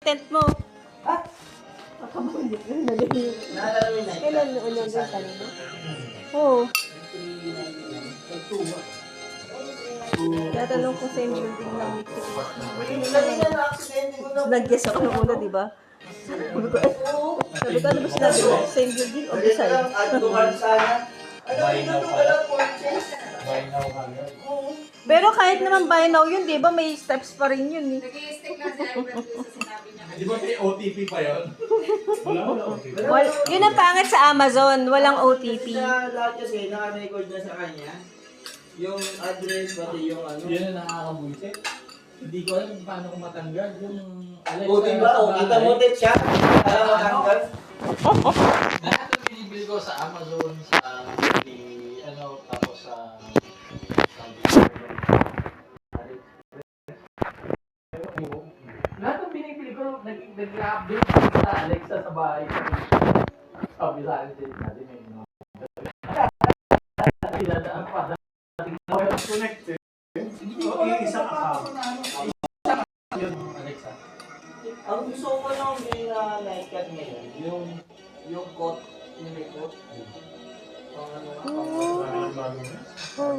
tent mo. Ha? Akabundit na nalagay. Naalala mo yung night Kailan club? ano Sa din kanina? Oo. Tatanong ko same building lang. Kanina na-accidente ko na. Nag-guess ako nung una, di ba? Sabi ko, sabi ko, ano ba sinabi mo? Same building o Sabi ko beside? lang, add to cart sana. Ano, ito pala, purchase. Buy now agad. Pero kahit naman buy now yun, di ba? May steps pa rin yun eh. Nag-i-stick lang si Albert doon sa sinabi niya. Di ba may OTP pa yun? Wala OTP. Yun ang pangit sa Amazon, walang OTP. Sa lahat kasi, naka-record na sa kanya. Yung address, pati yung ano. Yun ang nakakabuisit. Hindi ko alam kung paano ko matanggal yung Alexa. O, diba? O, kita mo din siya. Para matanggal. Lahat ng binibili ko sa Amazon, sa ano, tapos sa lahat ng binibili ko, nag-update sa Alexa sa bahay. Sabi sa akin, natin may iladaan pa. Connected. Isang account. Yun, Alexa. Ang gusto ko lang yung night cut ngayon, yung coat, yung may coat. Pang ano nga, pang